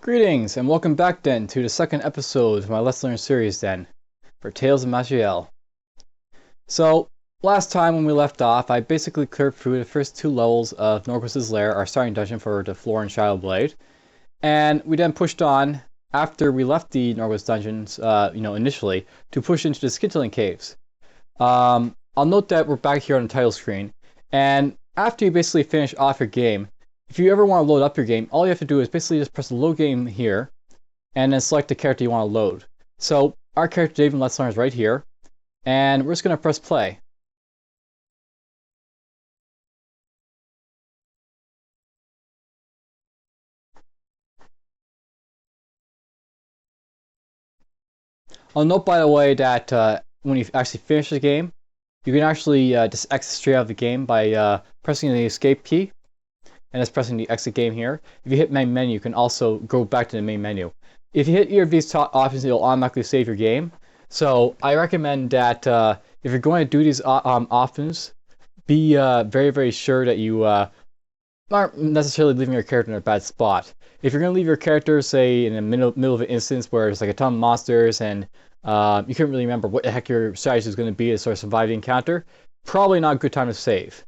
Greetings, and welcome back then to the second episode of my Let's Learn series then, for Tales of Maj'Eyal. So, last time when we left off, I basically cleared through the first two levels of Norgos' Lair, our starting dungeon for the floor and Shadow Blade, and we then pushed on, after we left the Norgos dungeons, initially, to push into the Scintillating caves. I'll note that we're back here on the title screen, and after you basically finish off your game, if you ever want to load up your game, all you have to do is basically just press the load game here, and then select the character you want to load. So our character Dave and Let's Learn is right here, and we're just going to press play. I'll note, by the way, that when you actually finish the game, you can actually just exit straight out of the game by pressing the escape key, and just pressing the exit game here. If you hit main menu, you can also go back to the main menu. If you hit either of these top options, it'll automatically save your game. So I recommend that if you're going to do these options, be very, very sure that you aren't necessarily leaving your character in a bad spot. If you're going to leave your character, say, in the middle of an instance where there's like a ton of monsters and you couldn't really remember what the heck your strategy is going to be to sort of survive the encounter, probably not a good time to save.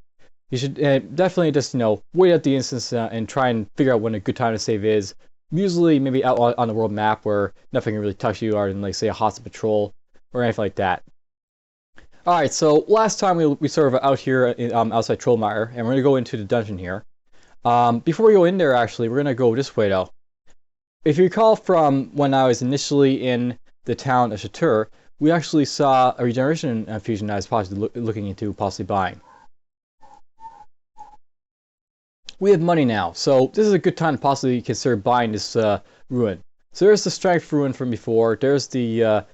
You should definitely just, wait at the instance and try and figure out when a good time to save is. Usually maybe out on the world map where nothing can really touch you, other than, like, say, a hostile patrol or anything like that. Alright, so last time we sort of out here outside Trollmine, and we're going to go into the dungeon here. Before we go in there, actually, we're going to go this way, though. If you recall from when I was initially in the town of Shatur, we actually saw a regeneration infusion that I was possibly looking into possibly buying. We have money now, so this is a good time to possibly consider buying this ruin. So there's the strength ruin from before, there's the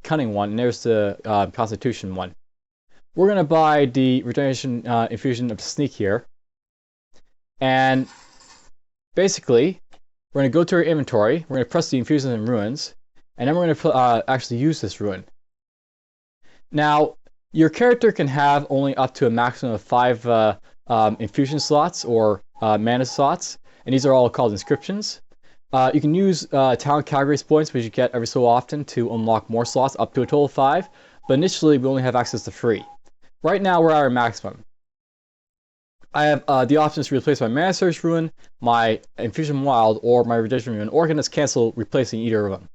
cunning one, and there's the constitution one. We're going to buy the regeneration infusion of sneak here. And basically, we're going to go to our inventory, we're going to press the infusion in ruins, and then we're going to actually use this ruin. Now, your character can have only up to a maximum of 5 infusion slots or mana slots, and these are all called inscriptions. You can use talent categories points, which you get every so often, to unlock more slots up to a total of 5, but initially we only have access to 3. Right now we're at our maximum. I have the options to replace my Mana Surge Ruin, my Infusion Wild, or my Regeneration Ruin, or I can just cancel replacing either of them.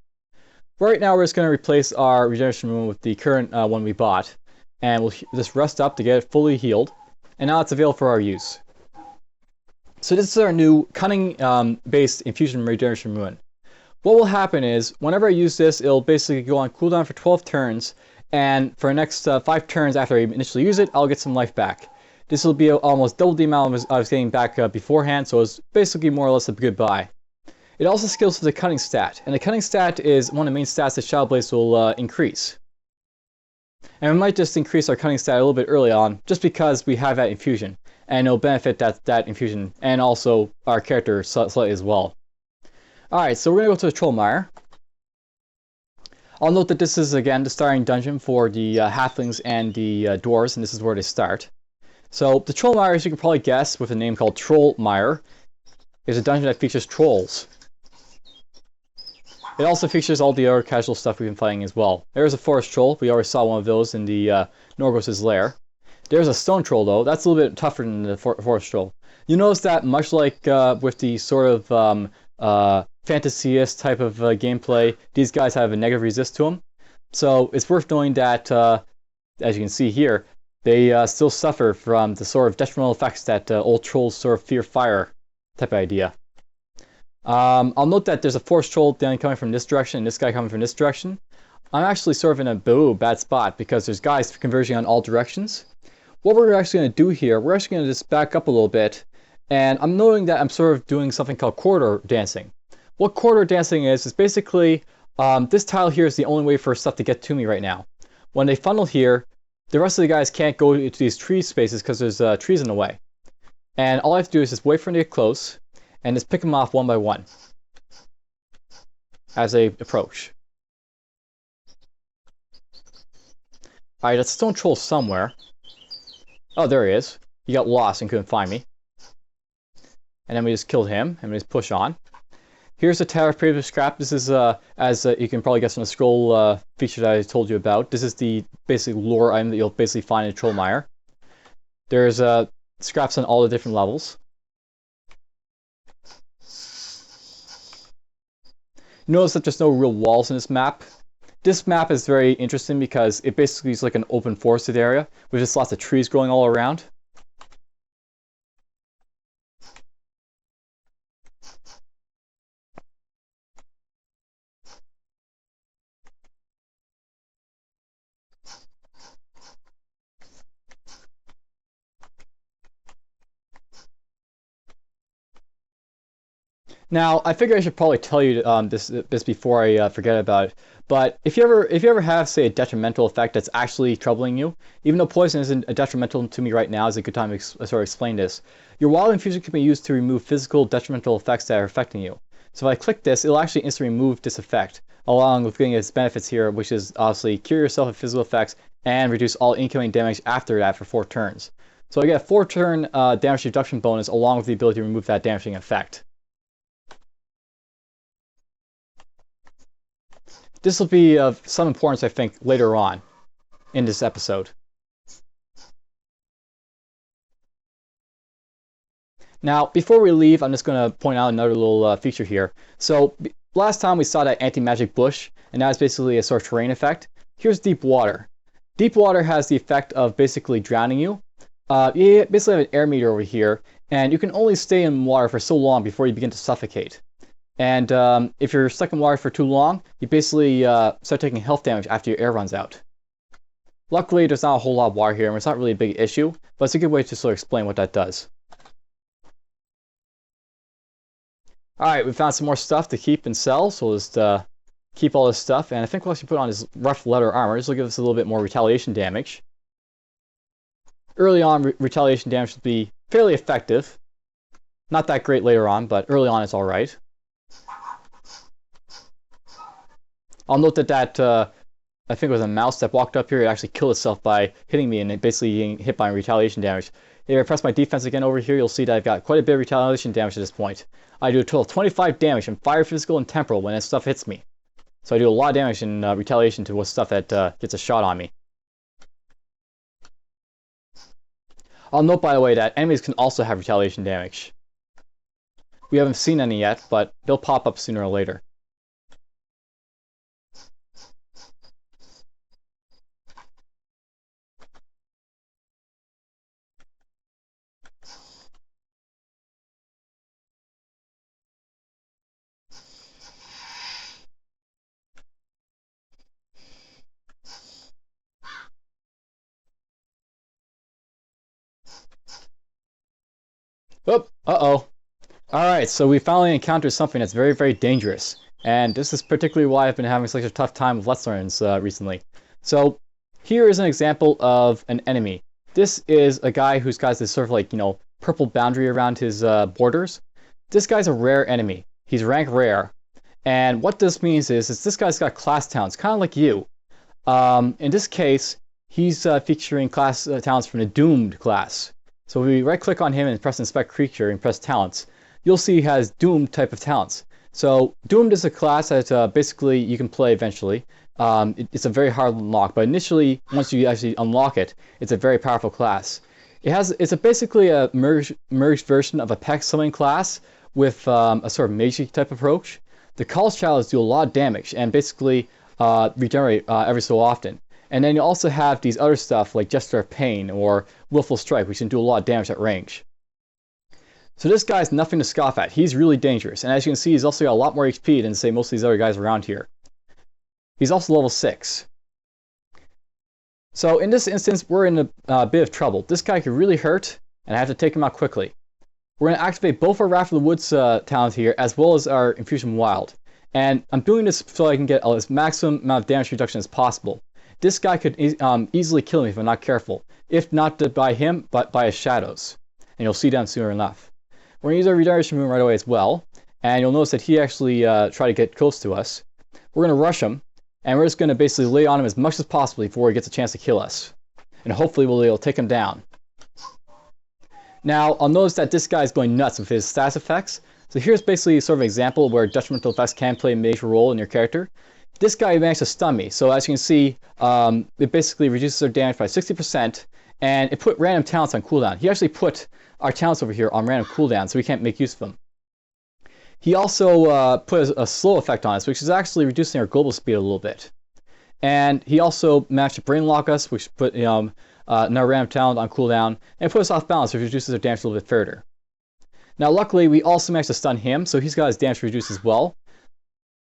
Right now we're just going to replace our Regeneration Ruin with the current one we bought, and we'll just rest up to get it fully healed, and now it's available for our use. So this is our new cunning-based Infusion Regeneration Ruin. What will happen is, whenever I use this, it'll basically go on cooldown for 12 turns, and for the next 5 turns after I initially use it, I'll get some life back. This will be almost double the amount I was getting back beforehand, so it's basically more or less a good buy. It also scales to the cunning stat, and the cunning stat is one of the main stats that Shadow Blades will increase. And we might just increase our cunning stat a little bit early on, just because we have that infusion, and it'll benefit that infusion, and also our character slightly as well. Alright, so we're going to go to the Trollmine. I'll note that this is, again, the starting dungeon for the Halflings and the Dwarves, and this is where they start. So, the Trollmine, as you can probably guess, with a name called Trollmine, is a dungeon that features trolls. It also features all the other casual stuff we've been fighting as well. There's a forest troll, we already saw one of those in the Norgos' Lair. There's a stone troll, though, that's a little bit tougher than the forest troll. You notice that, much like with the sort of fantasyist type of gameplay, these guys have a negative resist to them. So, it's worth knowing that, as you can see here, they still suffer from the sort of detrimental effects that old trolls sort of fear fire type of idea. I'll note that there's a forest troll down coming from this direction and this guy coming from this direction. I'm actually sort of in a bad spot because there's guys converging on all directions. What we're actually going to do here, we're actually going to just back up a little bit, and I'm noting that I'm sort of doing something called corridor dancing. What corridor dancing is basically, this tile here is the only way for stuff to get to me right now. When they funnel here, the rest of the guys can't go into these tree spaces because there's trees in the way. And all I have to do is just wait for them to get close, and just pick them off one by one as they approach. Alright, that's a stone troll somewhere. Oh, there he is. He got lost and couldn't find me. And then we just killed him, and we just push on. Here's a tower of previous scrap. This is, as you can probably guess from the scroll feature that I told you about, this is the basic lore item that you'll basically find in Trollmine. There's scraps on all the different levels. Notice that there's no real walls in this map. This map is very interesting because it basically is like an open forested area with just lots of trees growing all around. Now, I figure I should probably tell you this before I forget about it. But if you ever have, say, a detrimental effect that's actually troubling you, even though poison isn't detrimental to me right now, is a good time to sort of explain this. Your wild infusion can be used to remove physical detrimental effects that are affecting you. So if I click this, it'll actually instantly remove this effect, along with getting its benefits here, which is obviously cure yourself of physical effects and reduce all incoming damage after that for 4 turns. So I get a 4-turn damage reduction bonus along with the ability to remove that damaging effect. This will be of some importance, I think, later on in this episode. Now, before we leave, I'm just going to point out another little feature here. So, last time we saw that anti-magic bush, and that is basically a sort of terrain effect. Here's deep water. Deep water has the effect of basically drowning you. You basically have an air meter over here, and you can only stay in water for so long before you begin to suffocate. And if you're stuck in water for too long, you basically start taking health damage after your air runs out. Luckily, there's not a whole lot of water here, and it's not really a big issue, but it's a good way to sort of explain what that does. Alright, we found some more stuff to keep and sell, so we'll just keep all this stuff, and I think we'll actually put on his rough leather armor. This will give us a little bit more retaliation damage. Early on, retaliation damage will be fairly effective. Not that great later on, but early on it's alright. I'll note that I think it was a mouse that walked up here. It actually killed itself by hitting me and basically getting hit by retaliation damage. If I press my defense again over here, you'll see that I've got quite a bit of retaliation damage at this point. I do a total of 25 damage from fire, physical, and temporal when that stuff hits me. So I do a lot of damage in retaliation to stuff that gets a shot on me. I'll note, by the way, that enemies can also have retaliation damage. We haven't seen any yet, but they'll pop up sooner or later. Oh, uh-oh. Alright, so we finally encountered something that's very, very dangerous. And this is particularly why I've been having such a tough time with Let's Learns recently. So, here is an example of an enemy. This is a guy who's got this sort of like, purple boundary around his borders. This guy's a rare enemy. He's rank rare. And what this means is this guy's got class talents, kind of like you. In this case, he's featuring class talents from the Doomed class. So if we right-click on him and press Inspect Creature and press Talents, you'll see he has Doomed type of talents. So Doomed is a class that basically you can play eventually. It's a very hard unlock, but initially, once you actually unlock it, it's a very powerful class. It's basically a merged version of a Peck Summoning class with a sort of Mage type approach. The Call's Shadows do a lot of damage and basically regenerate every so often. And then you also have these other stuff like Gesture of Pain or Willful Strike, which can do a lot of damage at range. So this guy's nothing to scoff at. He's really dangerous. And as you can see, he's also got a lot more HP than, say, most of these other guys around here. He's also level 6. So in this instance, we're in a bit of trouble. This guy could really hurt, and I have to take him out quickly. We're going to activate both our Wrath of the Woods talent here, as well as our Infusion Wild. And I'm doing this so I can get as maximum amount of damage reduction as possible. This guy could easily kill me if I'm not careful. If not by him, but by his shadows. And you'll see them sooner enough. We're going to use our Regeneration Moon right away as well. And you'll notice that he actually tried to get close to us. We're going to rush him. And we're just going to basically lay on him as much as possible before he gets a chance to kill us. And hopefully we'll be able to take him down. Now, I'll notice that this guy is going nuts with his status effects. So here's basically sort of an example where detrimental effects can play a major role in your character. This guy managed to stun me, so as you can see, it basically reduces our damage by 60%, and it put random talents on cooldown. He actually put our talents over here on random cooldown, so we can't make use of them. He also put a slow effect on us, which is actually reducing our global speed a little bit. And he also managed to brain lock us, which put another random talent on cooldown, and put us off balance, which reduces our damage a little bit further. Now, luckily, we also managed to stun him, so he's got his damage reduced as well.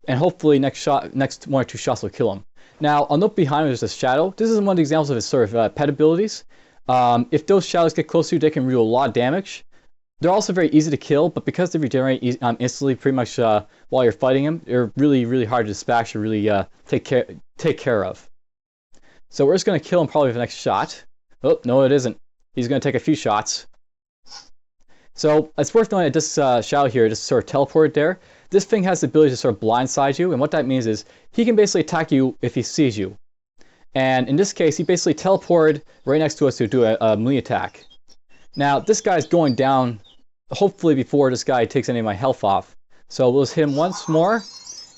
And hopefully, next one or two shots will kill him. Now, I'll note behind him there's a shadow. This is one of the examples of his sort of pet abilities. If those shadows get close to you, they can do a lot of damage. They're also very easy to kill, but because they regenerate instantly, pretty much while you're fighting them, they're really, really hard to dispatch or really take care of. So we're just going to kill him probably with the next shot. Oh, no, it isn't. He's going to take a few shots. So it's worth knowing that this shadow here just sort of teleported there. This thing has the ability to sort of blindside you, and what that means is he can basically attack you if he sees you. And in this case, he basically teleported right next to us to do a melee attack. Now, this guy's going down, hopefully before this guy takes any of my health off. So we'll just hit him once more,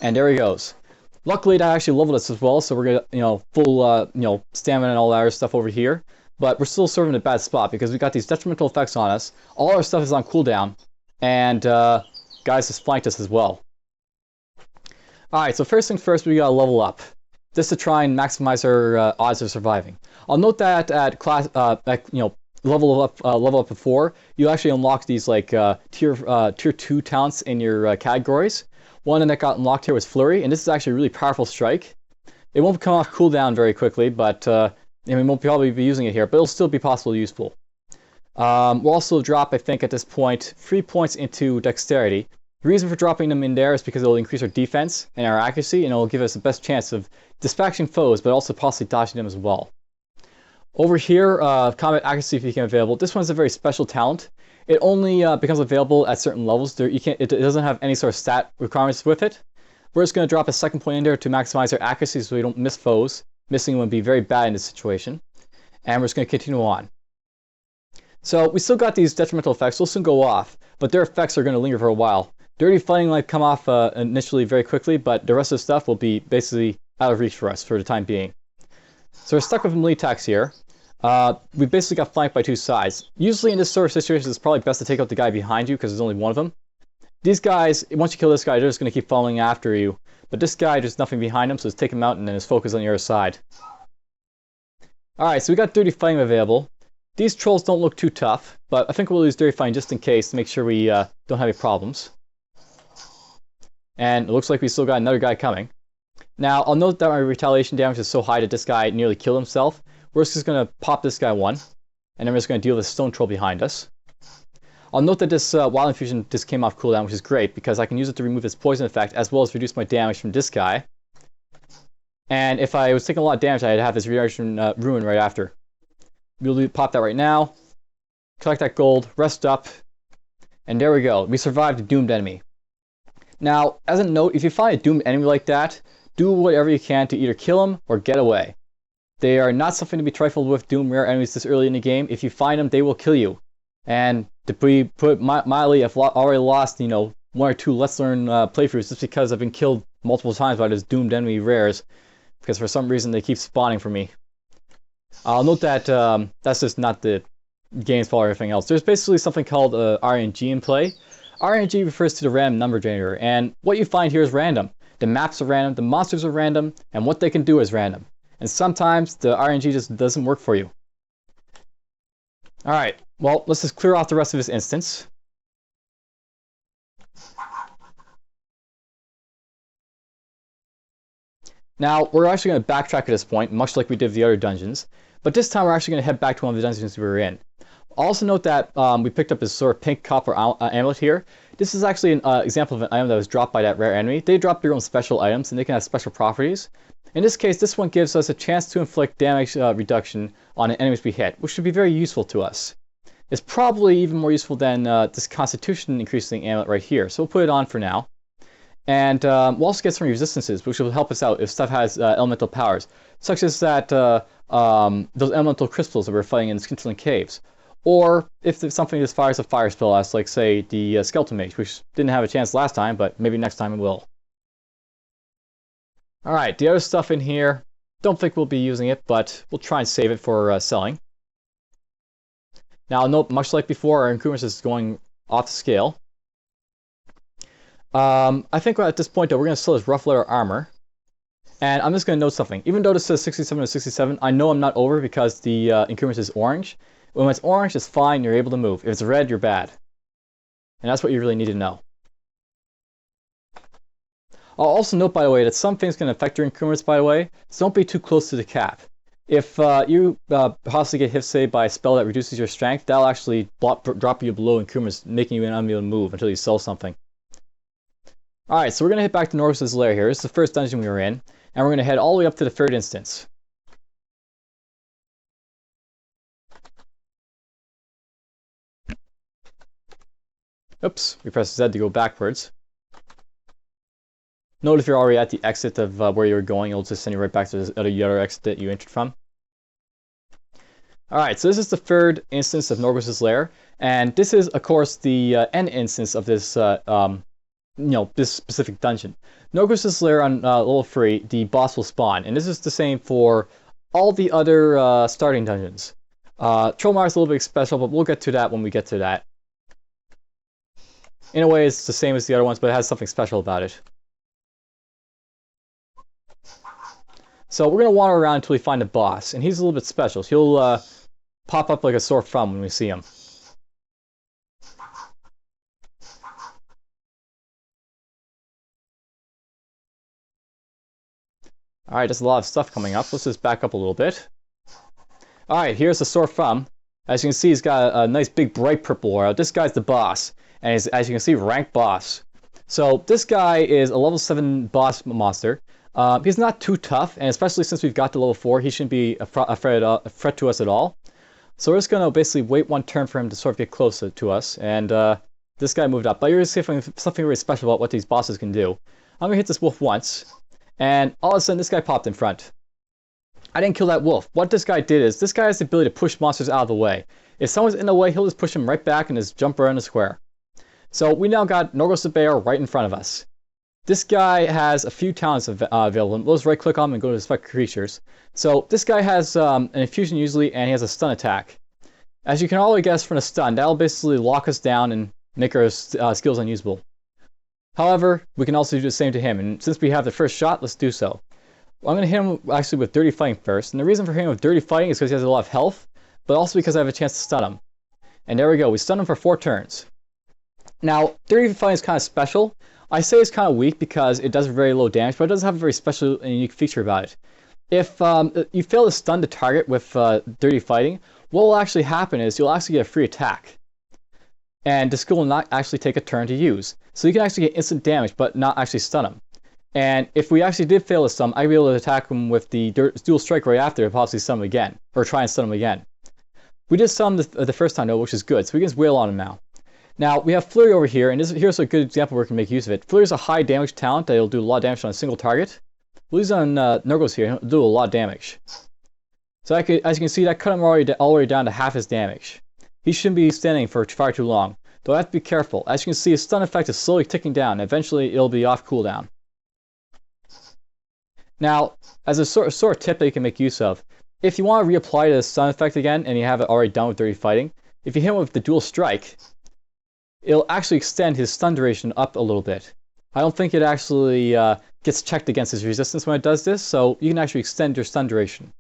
and there he goes. Luckily, that actually leveled us as well, so we're gonna, full, stamina and all that other stuff over here. But we're still sort of in a bad spot because we got these detrimental effects on us. All our stuff is on cooldown, and guys just flanked us as well. Alright, so first things first, we gotta level up. Just to try and maximize our odds of surviving. I'll note that at class, level up before, you actually unlock these like tier 2 talents in your categories. One that got unlocked here was Flurry, and this is actually a really powerful strike. It won't come off cooldown very quickly, but we won't probably be using it here, but it'll still be possibly useful. We'll also drop, I think, at this point, 3 points into Dexterity. The reason for dropping them in there is because it'll increase our defense and our accuracy, and it'll give us the best chance of dispatching foes, but also possibly dodging them as well. Over here, Combat Accuracy became available. This one's a very special talent. It only becomes available at certain levels. It doesn't have any sort of stat requirements with it. We're just going to drop a second point in there to maximize our accuracy so we don't miss foes. Missing would be very bad in this situation. And we're just going to continue on. So we still got these detrimental effects. They'll soon go off, but their effects are going to linger for a while. Dirty Fighting might come off initially very quickly, but the rest of the stuff will be basically out of reach for us for the time being. So we're stuck with melee attacks here. We basically got flanked by two sides. Usually in this sort of situation, it's probably best to take out the guy behind you because there's only one of them. These guys, once you kill this guy, they're just going to keep following after you. But this guy, there's nothing behind him, so just take him out and then just focus on the other side. Alright, so we got Dirty Fighting available. These trolls don't look too tough, but I think we'll use Dirty Fighting just in case to make sure we don't have any problems. And it looks like we still got another guy coming. Now, I'll note that my retaliation damage is so high that this guy nearly killed himself. We're just going to pop this guy one, and then we're just going to deal with the stone troll behind us. I'll note that this Wild Infusion just came off cooldown, which is great, because I can use it to remove its poison effect, as well as reduce my damage from this guy. And if I was taking a lot of damage, I'd have this reaction ruin right after. We'll pop that right now, collect that gold, rest up, and there we go. We survived a doomed enemy. Now, as a note, if you find a doomed enemy like that, do whatever you can to either kill them or get away. They are not something to be trifled with, doomed rare enemies this early in the game. If you find them, they will kill you. And to be put mildly, I've already lost, one or two less learned playthroughs just because I've been killed multiple times by those doomed enemy rares. Because for some reason they keep spawning for me. I'll note that that's just not the game's fault or anything else. There's basically something called RNG in play. RNG refers to the random number generator, and what you find here is random. The maps are random, the monsters are random, and what they can do is random. And sometimes the RNG just doesn't work for you. Alright, well, let's just clear off the rest of this instance. Now, we're actually going to backtrack at this point, much like we did with the other dungeons. But this time we're actually going to head back to one of the dungeons we were in. Also note that we picked up this sort of pink copper amulet here. This is actually an example of an item that was dropped by that rare enemy. They drop their own special items, and they can have special properties. In this case, this one gives us a chance to inflict damage reduction on enemies we hit, which should be very useful to us. It's probably even more useful than this Constitution increasing amulet right here, so we'll put it on for now. And we'll also get some resistances, which will help us out if stuff has elemental powers, such as that those elemental crystals that we're fighting in the Scintillating caves. or if something just fires a fire spell as, like, say, the Skeletal Mage, which didn't have a chance last time, but maybe next time it will. Alright, the other stuff in here, don't think we'll be using it, but we'll try and save it for selling. Now, note, much like before, our increments is going off the scale. I think at this point, though, we're going to sell this rough leather armor. And I'm just going to note something. Even though this says 67 to 67, I know I'm not over because the increment is orange. When it's orange, it's fine, you're able to move. If it's red, you're bad. And that's what you really need to know. I'll also note, by the way, that some things can affect your increments, by the way, so don't be too close to the cap. If you possibly get hit, say, by a spell that reduces your strength, that'll actually drop you below increments, making you unable to move until you sell something. Alright, so we're going to head back to Norgos' lair here. This is the first dungeon we were in, and we're going to head all the way up to the third instance. Oops, we press Z to go backwards. Note if you're already at the exit of where you're going, it'll just send you right back to the other exit that you entered from. Alright, so this is the third instance of Norgos' lair, and this is, of course, the end instance of this, this specific dungeon. Norgos' lair on level 3, the boss will spawn, and this is the same for all the other starting dungeons. Trollmine is a little bit special, but we'll get to that when we get to that. In a way, it's the same as the other ones, but it has something special about it. So we're going to wander around until we find a boss, and he's a little bit special. So he'll pop up like a sore thumb when we see him. Alright, there's a lot of stuff coming up. Let's just back up a little bit. Alright, here's the sore thumb. As you can see, he's got a nice big bright purple aura. This guy's the boss, and he's, as you can see, ranked boss. So this guy is a level 7 boss monster. He's not too tough, and especially since we've got to level 4, he shouldn't be a threat to us at all. So we're just going to basically wait one turn for him to sort of get closer to us, and this guy moved up. But you're going to see something really special about what these bosses can do. I'm going to hit this wolf once, and all of a sudden this guy popped in front. I didn't kill that wolf. What this guy did is, this guy has the ability to push monsters out of the way. If someone's in the way, he'll just push him right back and just jump around the square. So we now got Norgos the Bear right in front of us. This guy has a few talents available. We'll just right click on him and go to Inspect Creatures. So this guy has an infusion usually, and he has a stun attack. As you can already guess from a stun, that'll basically lock us down and make our skills unusable. However, we can also do the same to him, and since we have the first shot, let's do so. Well, I'm going to hit him actually with Dirty Fighting first, and the reason for hitting him with Dirty Fighting is because he has a lot of health, but also because I have a chance to stun him. And there we go, we stun him for 4 turns. Now, Dirty Fighting is kind of special. I say it's kind of weak because it does very low damage, but it does have a very special and unique feature about it. If you fail to stun the target with Dirty Fighting, what will actually happen is you'll actually get a free attack. And the skill will not actually take a turn to use. So you can actually get instant damage, but not actually stun him. And if we actually did fail to stun him, I'd be able to attack him with the dual strike right after and possibly stun him again, or try and stun him again. We did stun him the first time though, which is good, so we can just wail on him now. Now, we have Flurry over here, and here's a good example where we can make use of it. Flurry is a high damage talent that will do a lot of damage on a single target. We'll use it on Norgos here, and he'll do a lot of damage. So as you can see, that cut him all the way down to half his damage. He shouldn't be standing for far too long, though I have to be careful. As you can see, his stun effect is slowly ticking down, and eventually it'll be off cooldown. Now, as a sort of tip that you can make use of, if you want to reapply the stun effect again, and you have it already done with Dirty Fighting, if you hit him with the dual strike, it'll actually extend his stun duration up a little bit. I don't think it actually gets checked against his resistance when it does this, so you can actually extend your stun duration.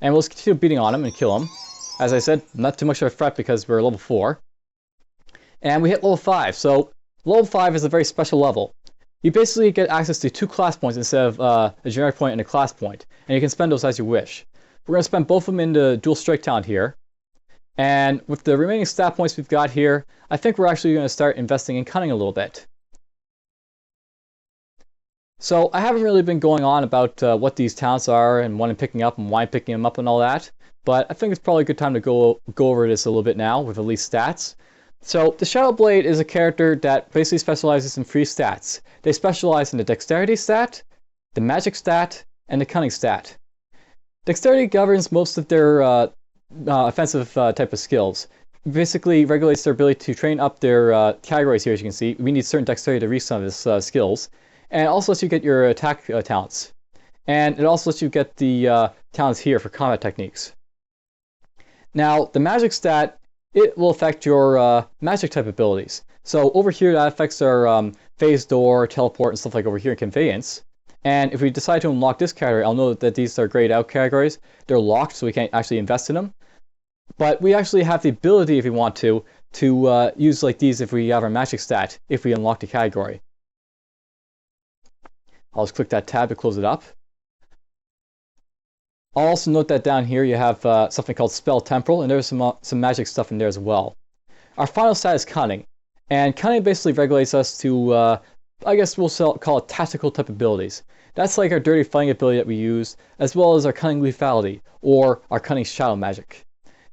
And we'll continue beating on him and kill him. As I said, not too much of a threat because we're level 4. And we hit level 5, so level 5 is a very special level. You basically get access to 2 class points instead of a generic point and a class point, and you can spend those as you wish. We're going to spend both of them in the dual strike talent here. And with the remaining stat points we've got here, I think we're actually going to start investing in cunning a little bit. So I haven't really been going on about what these talents are and when I'm picking up and why I'm picking them up and all that, but I think it's probably a good time to go over this a little bit now with at least stats. So the Shadow Blade is a character that basically specializes in 3 stats. They specialize in the Dexterity stat, the Magic stat, and the Cunning stat. Dexterity governs most of their offensive type of skills. basically regulates their ability to train up their categories here, as you can see. We need certain dexterity to reach some of his skills. And it also lets you get your attack talents. And it also lets you get the talents here for combat techniques. Now, the magic stat, it will affect your magic type abilities. So over here, that affects our phase door, teleport, and stuff like over here in conveyance. And if we decide to unlock this category, I'll know that these are grayed out categories. They're locked, so we can't actually invest in them. But we actually have the ability, if we want to use like these if we have our magic stat, if we unlock the category. I'll just click that tab to close it up. I'll also note that down here you have something called Spell Temporal, and there's some magic stuff in there as well. Our final stat is Cunning, and Cunning basically regulates us to, I guess we'll call it tactical type abilities. That's like our Dirty Fighting ability that we use, as well as our Cunning Lethality, or our Cunning Shadow Magic.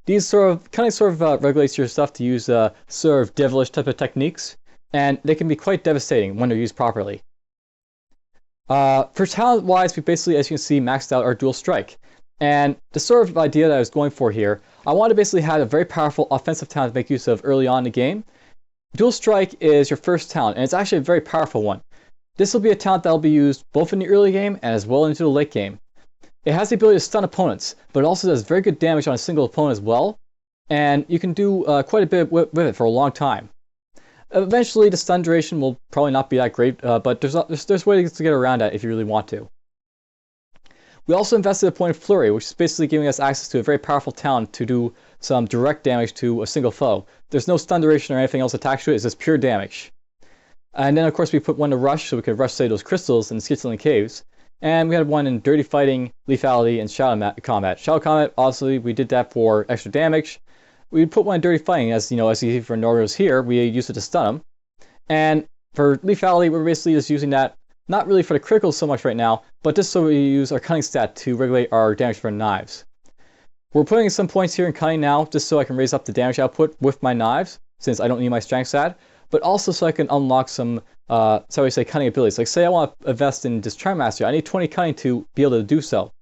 These Cunning regulates your stuff to use sort of devilish type of techniques, and they can be quite devastating when they're used properly. For talent-wise, we basically, as you can see, maxed out our Dual Strike. And the sort of idea that I was going for here, I want to basically have a very powerful offensive talent to make use of early on in the game. Dual Strike is your first talent, and it's actually a very powerful one. This will be a talent that will be used both in the early game and as well into the late game. It has the ability to stun opponents, but it also does very good damage on a single opponent as well, and you can do quite a bit with it for a long time. Eventually, the stun duration will probably not be that great, but there's ways to get around that if you really want to. We also invested a point of Flurry, which is basically giving us access to a very powerful talent to do some direct damage to a single foe. There's no stun duration or anything else attached to it, it's just pure damage. And then, of course, we put one to Rush, so we could rush, say, those crystals in the Scintillating Caves. And we had one in Dirty Fighting, Lethality, and Shadow Combat. Shadow Combat, obviously, we did that for extra damage. We put one in Dirty Fighting, as you see for Norgos here, we use it to stun them. And for Lethality, we're basically just using that, not really for the criticals so much right now, but just so we use our Cunning stat to regulate our damage for knives. We're putting some points here in Cunning now, just so I can raise up the damage output with my knives, since I don't need my strength stat, but also so I can unlock some, so we say, Cunning abilities. Like, say I want to invest in this Charm Mastery, I need 20 Cunning to be able to do so.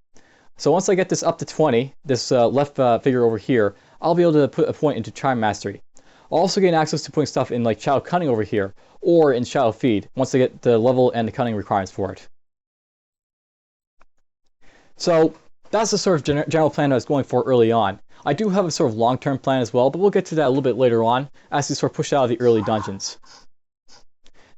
So once I get this up to 20, this left figure over here, I'll be able to put a point into Charm Mastery. I'll also gain access to putting stuff in like Shadow Cunning over here, or in Shadow Feed, once I get the level and the Cunning requirements for it. So that's the sort of general plan I was going for early on. I do have a sort of long-term plan as well, but we'll get to that a little bit later on, as we sort of push out of the early dungeons.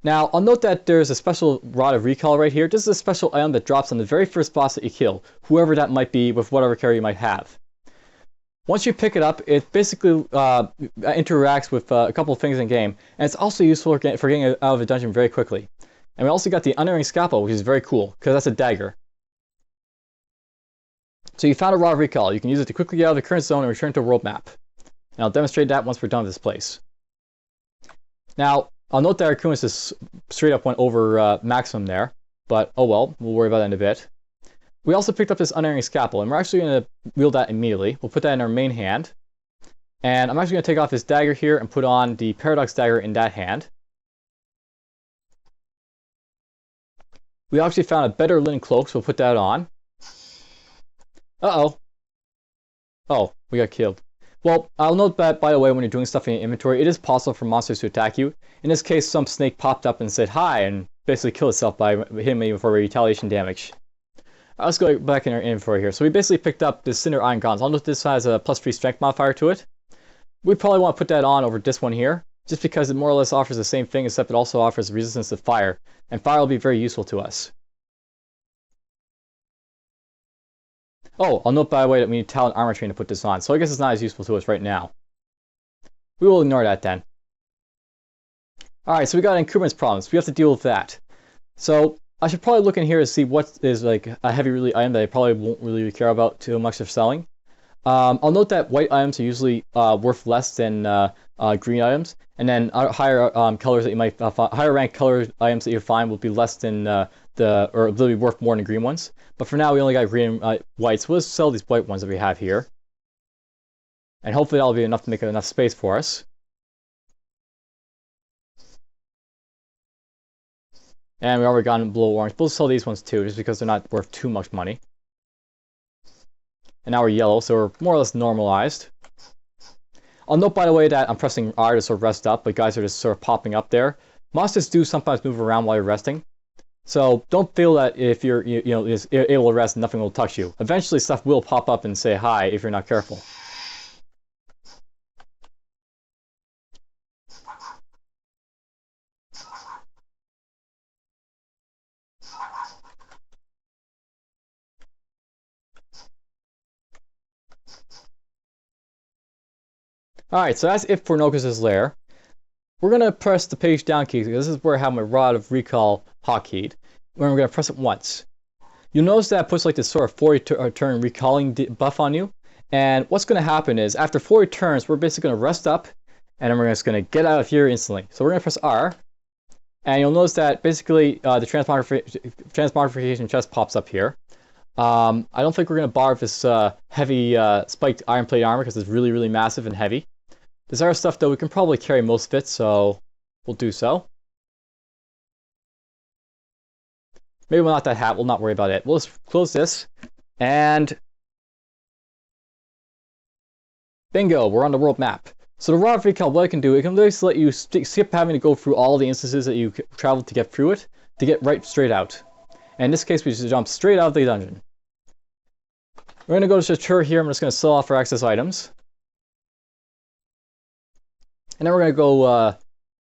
Now, I'll note that there's a special Rod of Recall right here. This is a special item that drops on the very first boss that you kill, whoever that might be, with whatever character you might have. Once you pick it up, it basically interacts with a couple of things in game, and it's also useful for getting out of a dungeon very quickly. And we also got the Unerring Scalpel, which is very cool, because that's a dagger. So you found a Rod of Recall. You can use it to quickly get out of the current zone and return to a world map. And I'll demonstrate that once we're done with this place. Now, I'll note that our Kunis just straight up went over maximum there, but oh well, we'll worry about that in a bit. We also picked up this Unerring Scalpel, and we're actually going to wield that immediately. We'll put that in our main hand. And I'm actually going to take off this dagger here and put on the Paradox Dagger in that hand. We actually found a better linen cloak, so we'll put that on. Uh-oh. Oh, we got killed. Well, I'll note that, by the way, when you're doing stuff in your inventory, it is possible for monsters to attack you. In this case, some snake popped up and said hi, and basically killed itself by hitting me for retaliation damage. Let's go back in our inventory here. So we basically picked up this Cinder Iron Gauntlets. I'll note this has a +3 strength modifier to it. We probably want to put that on over this one here, just because it more or less offers the same thing, except it also offers resistance to fire, and fire will be very useful to us. Oh, I'll note, by the way, that we need Talent Armor Train to put this on, so I guess it's not as useful to us right now. We will ignore that then. Alright, so we got encumbrance problems. We have to deal with that. So I should probably look in here to see what is like a heavy item that I probably won't really care about too much of selling. I'll note that white items are usually worth less than green items, and then higher colors that you might higher rank color items that you find will be less than or they'll be worth more than green ones. But for now, we only got green and white, so we'll just sell these white ones that we have here, and hopefully that'll be enough to make enough space for us. And we already got in blue orange. We'll sell these ones too, just because they're not worth too much money. And now we're yellow, so we're more or less normalized. I'll note, by the way, that I'm pressing R to sort of rest up, but guys are just sort of popping up there. Monsters do sometimes move around while you're resting. So don't feel that if you're able to rest, nothing will touch you. Eventually stuff will pop up and say hi if you're not careful. Alright, so that's it for Norgos' Lair. We're going to press the page down key, because this is where I have my Rod of Recall hotkeyed. We're going to press it once. You'll notice that it puts like this sort of 40 turn recalling buff on you. And what's going to happen is, after 40 turns, we're basically going to rest up, and then we're just going to get out of here instantly. So we're going to press R, and you'll notice that basically the transmogrification chest pops up here. I don't think we're going to borrow this heavy spiked iron plate armor, because it's really, really massive and heavy. This other stuff, though, we can probably carry most of it, so we'll do so. Maybe we'll not that hat, we'll not worry about it. We'll just close this, and bingo, we're on the world map. So the Rod of Recall, what it can do, it can literally let you skip having to go through all the instances that you traveled to get through it, to get right straight out. And in this case, we just jump straight out of the dungeon. We're going to go to Chapter here, I'm just going to sell off our access items. And then we're going to go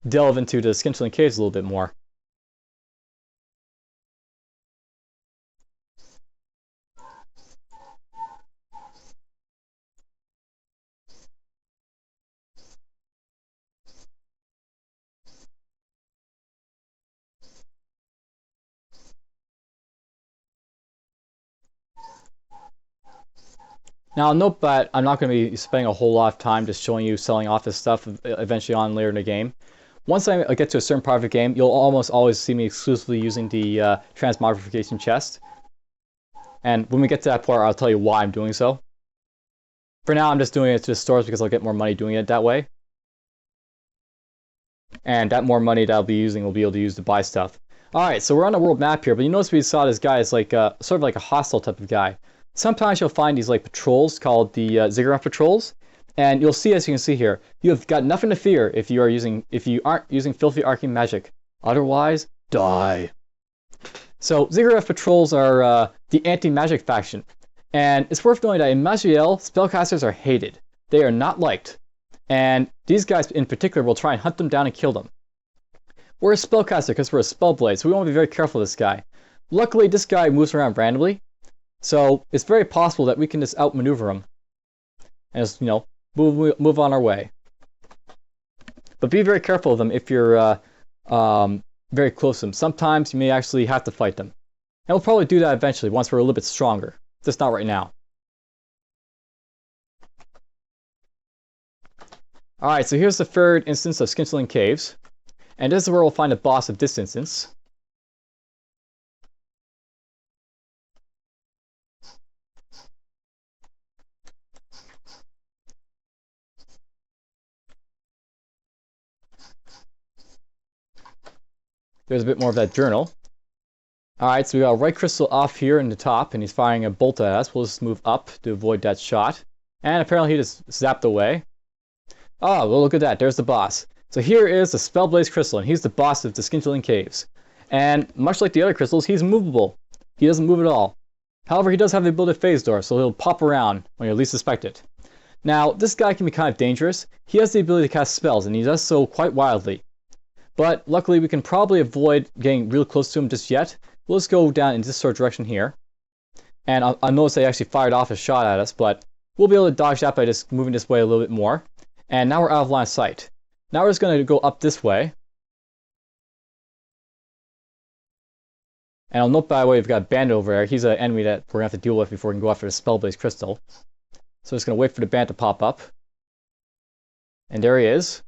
delve into the Scintillating caves a little bit more. Now, I'll note that I'm not going to be spending a whole lot of time just showing you selling off this stuff eventually on later in the game. Once I get to a certain part of the game, you'll almost always see me exclusively using the transmogrification chest. And when we get to that part, I'll tell you why I'm doing so. For now, I'm just doing it to the stores because I'll get more money doing it that way. And that more money that I'll be using will be able to use to buy stuff. Alright, so we're on the world map here, but you notice we saw this guy is like sort of like a hostile type of guy. Sometimes you'll find these like patrols called the Ziggurat Patrols, and you'll see, as you can see here, you have got nothing to fear if you aren't using filthy arcane magic. Otherwise, die. So Ziggurat Patrols are the anti-magic faction, and it's worth knowing that in Maj'Eyal, spellcasters are hated. They are not liked, and these guys in particular will try and hunt them down and kill them. We're a spellcaster because we're a spell blade, so we want to be very careful of this guy. Luckily, this guy moves around randomly. So it's very possible that we can just outmaneuver him and just, move on our way. But be very careful of them if you're very close to them. Sometimes you may actually have to fight them. And we'll probably do that eventually once we're a little bit stronger. Just not right now. Alright, so here's the third instance of Scintillating Caves. And this is where we'll find the boss of this instance. There's a bit more of that journal. Alright, so we got a right crystal off here in the top, and he's firing a bolt at us. We'll just move up to avoid that shot. And apparently he just zapped away. Oh, well, look at that. There's the boss. So here is the Spellblaze Crystal, and he's the boss of the Scintillating Caves. And much like the other crystals, he's movable. He doesn't move at all. However, he does have the ability to phase door, so he'll pop around when you least suspect it. Now, this guy can be kind of dangerous. He has the ability to cast spells, and he does so quite wildly. But luckily, we can probably avoid getting real close to him just yet. We'll just go down in this sort of direction here. And I'll notice they actually fired off a shot at us, but we'll be able to dodge that by just moving this way a little bit more. And now we're out of line of sight. Now we're just going to go up this way. And I'll note, by the way, we've got a bandit over there. He's an enemy that we're going to have to deal with before we can go after the Spellblaze Crystal. So just going to wait for the bandit to pop up. And there he is.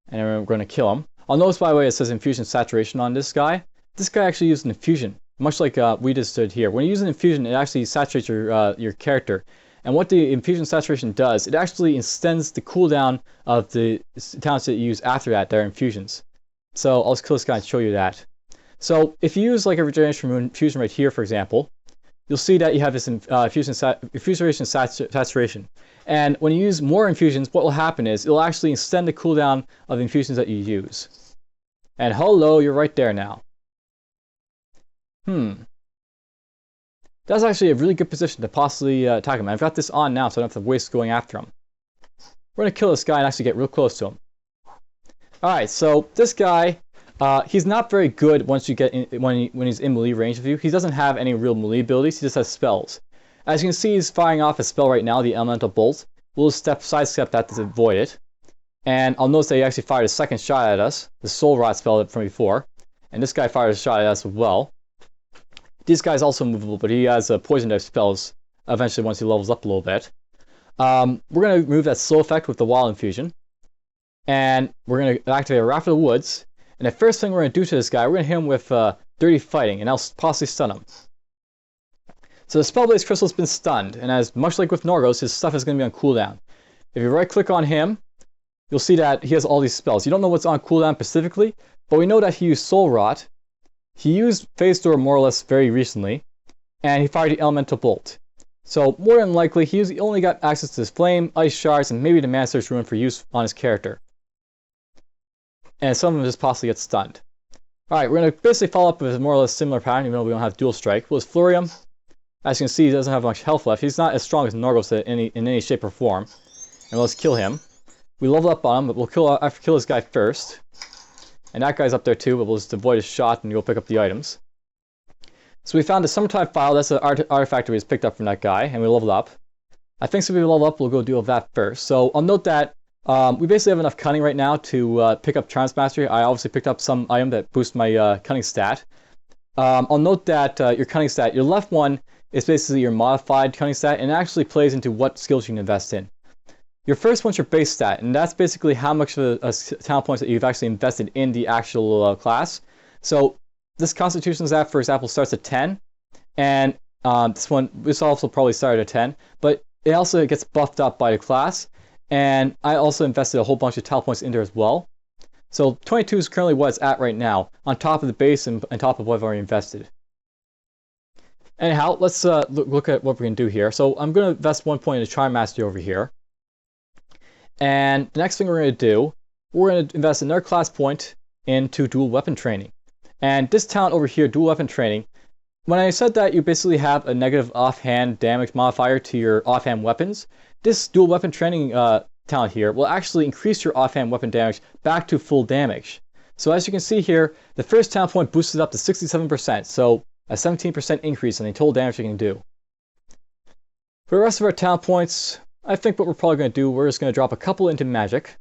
And then we're going to kill him. I'll notice, by the way, it says infusion saturation on this guy. This guy actually used an infusion, much like we just did here. When you use an infusion, it actually saturates your character. And what the infusion saturation does, it actually extends the cooldown of the talents that you use after that are infusions. So I'll just kill this guy and show you that. So if you use like a regeneration infusion right here, for example, you'll see that you have this infusion saturation. And when you use more infusions, what will happen is it'll actually extend the cooldown of the infusions that you use. And hello, you're right there now. That's actually a really good position to possibly attack him. I've got this on now, so I don't have to waste going after him. We're going to kill this guy and actually get real close to him. Alright, so this guy, he's not very good once you get in, when he's in melee range of you. He doesn't have any real melee abilities, he just has spells. As you can see, he's firing off a spell right now, the Elemental Bolt. We'll sidestep that to avoid it. And I'll notice that he actually fired a second shot at us, the Soul Rot spell from before. And this guy fired a shot at us as well. This guy's also movable, but he has poison type spells eventually once he levels up a little bit. We're going to remove that slow effect with the Wild Infusion. And we're going to activate a Raft of the Woods. And the first thing we're going to do to this guy, we're going to hit him with Dirty Fighting, and that'll possibly stun him. So the Spell-Based Crystal's been stunned, and as much like with Norgos, his stuff is going to be on cooldown. If you right-click on him, you'll see that he has all these spells. You don't know what's on cooldown specifically, but we know that he used Soul Rot. He used Phase Door more or less very recently, and he fired the Elemental Bolt. So more than likely, he only got access to his Flame, Ice Shards, and maybe the Mana Surge Rune for use on his character. And some of them just possibly get stunned. Alright, we're going to basically follow up with a more or less similar pattern, even though we don't have Dual Strike. We'll just flurry him. As you can see, he doesn't have much health left. He's not as strong as Norgos in any shape or form. And let's kill him. We level up on him, but we'll have to kill this guy first. And that guy's up there too, but we'll just avoid his shot and go pick up the items. So we found the Summertime File. That's an artifact we just picked up from that guy, and we leveled up. I think since we level up, we'll go deal with that first. So I'll note that we basically have enough cunning right now to pick up Charms Mastery. I obviously picked up some item that boosts my cunning stat. I'll note that your cunning stat, your left one is basically your modified cunning stat, and it actually plays into what skills you can invest in. Your first one's your base stat, and that's basically how much of a talent points that you've actually invested in the actual class. So this Constitution stat, for example, starts at 10, and this also probably started at 10, but it also gets buffed up by the class, and I also invested a whole bunch of talent points in there as well. So 22 is currently what it's at right now, on top of the base and on top of what I've already invested. Anyhow, let's look at what we can do here. So I'm going to invest 1 point in the Charm Mastery over here. And the next thing we're going to do, we're going to invest another class point into Dual Weapon Training. And this talent over here, Dual Weapon Training, when I said that you basically have a negative offhand damage modifier to your offhand weapons, this Dual Weapon Training talent here will actually increase your offhand weapon damage back to full damage. So as you can see here, the first talent point boosted up to 67%, so a 17% increase in the total damage you can do. For the rest of our talent points, I think what we're probably going to do, we're just going to drop a couple into Magic,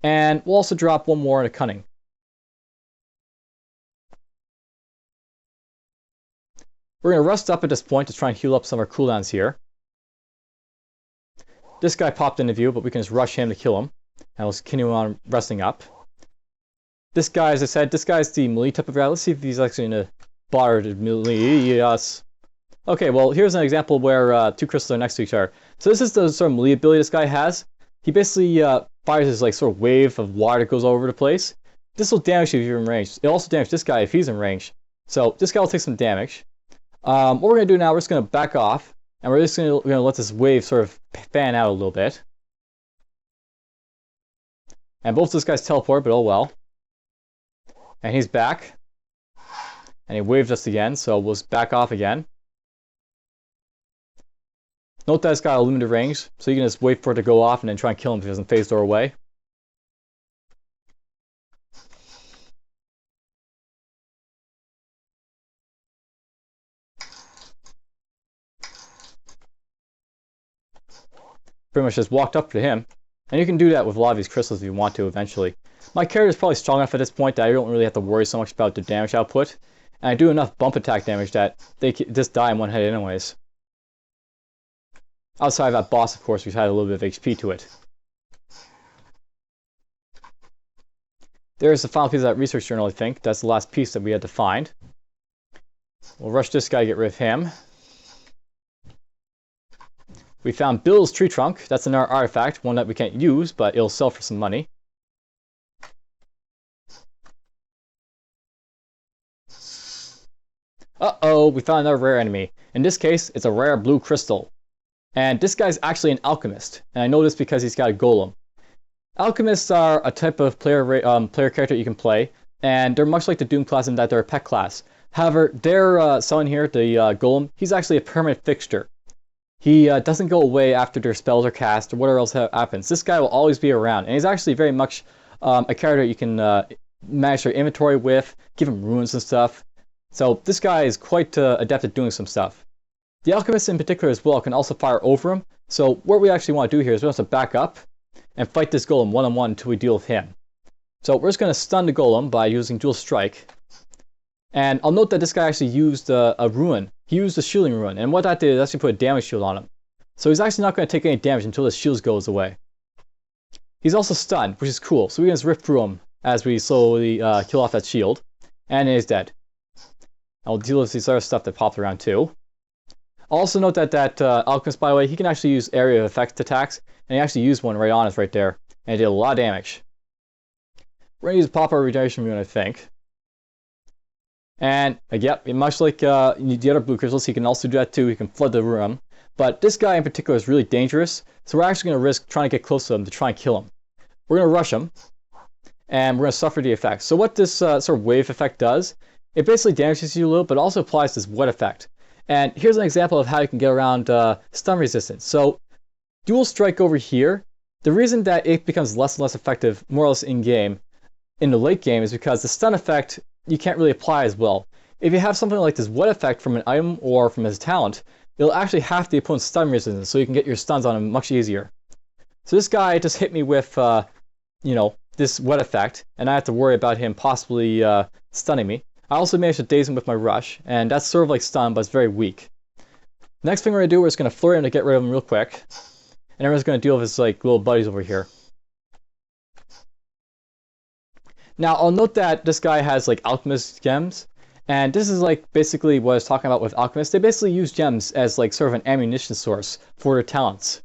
and we'll also drop one more into Cunning. We're going to rest up at this point to try and heal up some of our cooldowns here. This guy popped into view, but we can just rush him to kill him, and we'll continue on resting up. This guy, as I said, this guy's the melee type of guy. Let's see if he's actually going to bother to melee us. Okay, well, here's an example where two crystals are next to each other. So this is the sort of melee ability this guy has. He basically fires this like sort of wave of water that goes all over the place. This will damage you if you're in range. It'll also damage this guy if he's in range. So this guy will take some damage. What we're going to do now, we're just going to back off, and we're just going to let this wave sort of fan out a little bit. And both this guy's teleport, but oh well. And he's back. And he waved us again, so we'll just back off again. Note that it's got a limited range, so you can just wait for it to go off and then try and kill him if he doesn't phase door away. Pretty much just walked up to him. And you can do that with a lot of these crystals if you want to eventually. My character is probably strong enough at this point that I don't really have to worry so much about the damage output. And I do enough bump attack damage that they just die in one hit anyways. Outside of that boss, of course, which had a little bit of HP to it. There's the final piece of that research journal, I think. That's the last piece that we had to find. We'll rush this guy, get rid of him. We found Bill's tree trunk. That's another artifact, one that we can't use, but it'll sell for some money. Uh-oh, we found another rare enemy. In this case, it's a rare blue crystal. And this guy's actually an alchemist, and I know this because he's got a golem. Alchemists are a type of player character you can play, and they're much like the Doom class in that they're a pet class. However, their son here, the golem, he's actually a permanent fixture. He doesn't go away after their spells are cast or whatever else happens. This guy will always be around, and he's actually very much a character you can manage their inventory with, give him runes and stuff. So this guy is quite adept at doing some stuff. The alchemist in particular as well can also fire over him. So what we actually want to do here is we want to back up and fight this golem one-on-one until we deal with him. So we're just going to stun the golem by using dual strike. And I'll note that this guy actually used a ruin. He used a shielding ruin, and what that did is actually put a damage shield on him. So he's actually not going to take any damage until his shield goes away. He's also stunned, which is cool. So we can just rip through him as we slowly kill off that shield. And he's dead. I'll deal with this other stuff that popped around too. Also note that alchemist, by the way, he can actually use area of effect attacks, and he actually used one right on us right there, and it did a lot of damage. We're going to use pop-up regeneration rune, I think. And, yep, much like the other blue crystals, he can also do that too. He can flood the room. But this guy in particular is really dangerous, so we're actually going to risk trying to get close to him to try and kill him. We're going to rush him, and we're going to suffer the effects. So what this sort of wave effect does, it basically damages you a little, but also applies this wet effect. And here's an example of how you can get around stun resistance. So dual strike over here, the reason that it becomes less and less effective more or less in-game, in the late game, is because the stun effect you can't really apply as well. If you have something like this wet effect from an item or from his talent, it'll actually half the opponent's stun resistance, so you can get your stuns on him much easier. So this guy just hit me with, this wet effect, and I have to worry about him possibly stunning me. I also managed to daze him with my rush, and that's sort of like stun, but it's very weak. Next thing we're going to do, we're just going to flurry him to get rid of him real quick. And everyone's going to deal with his little buddies over here. Now, I'll note that this guy has alchemist gems, and this is basically what I was talking about with alchemists. They basically use gems as sort of an ammunition source for their talents.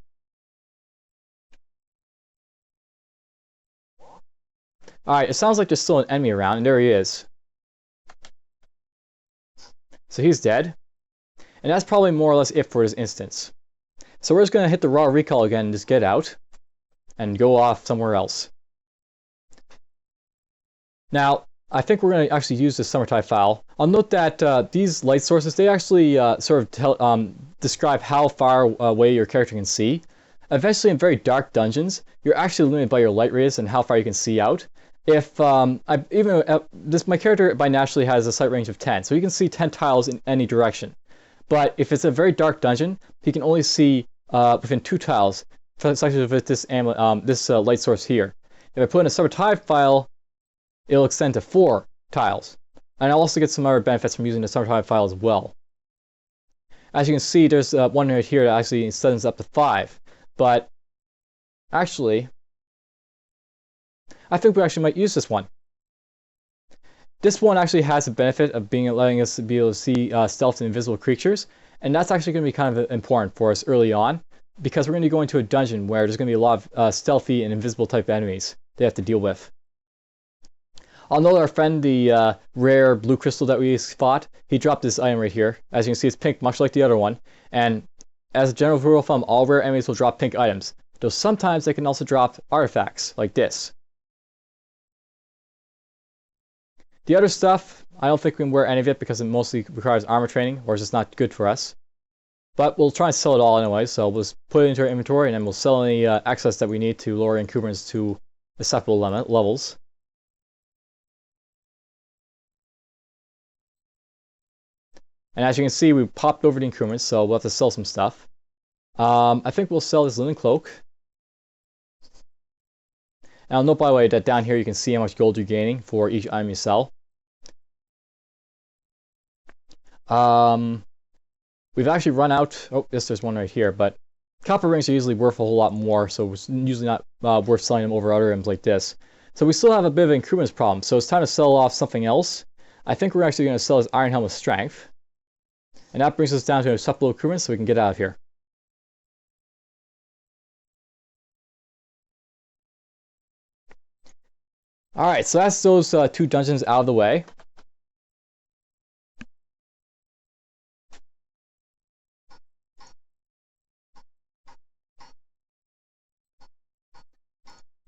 Alright, it sounds like there's still an enemy around, and there he is. So he's dead. And that's probably more or less it for this instance. So we're just going to hit the raw recall again and just get out. And go off somewhere else. Now, I think we're going to actually use the Summertide file. I'll note that these light sources, they actually sort of describe how far away your character can see. Eventually, in very dark dungeons, you're actually limited by your light rays and how far you can see out. If my character by naturally has a sight range of 10, so he can see 10 tiles in any direction. But if it's a very dark dungeon, he can only see within 2 tiles, such as with this light source here. If I put in a Summertide file, it'll extend to 4 tiles. And I'll also get some other benefits from using the Summertide file as well. As you can see, there's one right here that actually extends up to 5. But actually, I think we actually might use this one. This one actually has the benefit of letting us be able to see stealth and invisible creatures, and that's actually going to be kind of important for us early on, because we're going to go into a dungeon where there's going to be a lot of stealthy and invisible type enemies they have to deal with. I'll note our friend, the rare blue crystal that we fought, he dropped this item right here. As you can see, it's pink, much like the other one, and as a general rule of thumb, all rare enemies will drop pink items, though sometimes they can also drop artifacts, like this. The other stuff, I don't think we can wear any of it because it mostly requires armor training, or it's just not good for us. But we'll try and sell it all anyway, so we'll just put it into our inventory and then we'll sell any access that we need to lower encumbrance to acceptable levels. And as you can see, we popped over the encumbrance, so we'll have to sell some stuff. I think we'll sell this linen cloak. And I'll note, by the way, that down here you can see how much gold you're gaining for each item you sell. We've actually run out. Oh, yes, there's one right here. But copper rings are usually worth a whole lot more, so it's usually not worth selling them over other items like this. So we still have a bit of an encumbrance problem, so it's time to sell off something else. I think we're actually going to sell this Iron Helm of Strength. And that brings us down to a acceptable encumbrance so we can get out of here. Alright, so that's those 2 dungeons out of the way.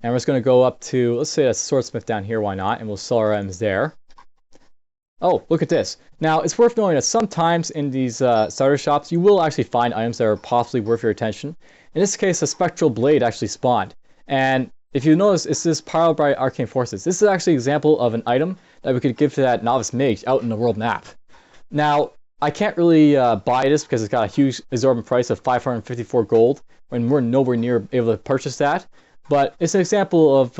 And we're just going to go up to, let's say a swordsmith down here, why not? And we'll sell our items there. Oh, look at this. Now, it's worth knowing that sometimes in these starter shops, you will actually find items that are possibly worth your attention. In this case, a Spectral Blade actually spawned. And if you notice, it's this powered by arcane forces. This is actually an example of an item that we could give to that novice mage out in the world map. Now, I can't really buy this because it's got a huge exorbitant price of 554 gold, when we're nowhere near able to purchase that. But it's an example of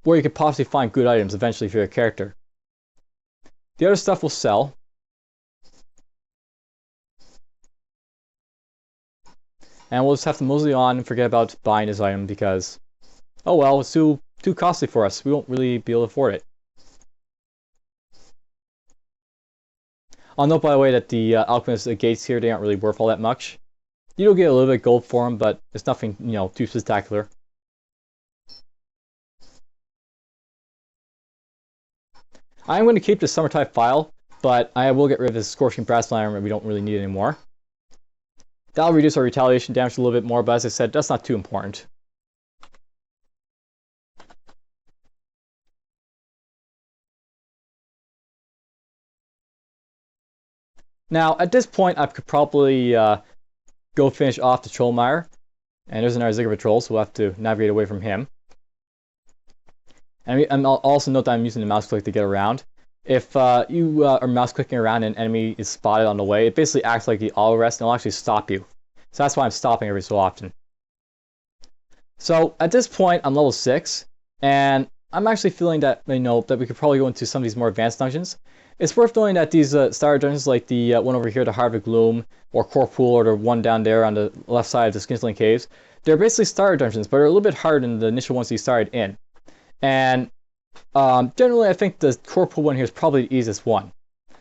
where you could possibly find good items eventually for your character. The other stuff will sell. And we'll just have to mosey on and forget about buying this item because, oh well, it's too costly for us. We won't really be able to afford it. I'll note, by the way, that the alchemist gates here, they aren't really worth all that much. You do get a little bit of gold for them, but it's nothing, you know, too spectacular. I'm going to keep the summer type file, but I will get rid of this scorching brass iron that we don't really need anymore. That'll reduce our retaliation damage a little bit more, but as I said, that's not too important. Now, at this point, I could probably go finish off the Trollmine. And there's another Ziggurat Patrol, so we'll have to navigate away from him. And I'll also note that I'm using the mouse click to get around. If you are mouse clicking around and an enemy is spotted on the way, it basically acts like the auto rest and it'll actually stop you. So that's why I'm stopping every so often. So at this point, I'm level 6, and I'm actually feeling that, you know, that we could probably go into some of these more advanced dungeons. It's worth knowing that these starter dungeons, like the one over here, the Heart of Gloom, or Kor'Pul, or the one down there on the left side of the Scintillating Caves, they're basically starter dungeons, but they're a little bit harder than the initial ones you started in. And generally, I think the Kor'Pul one here is probably the easiest one.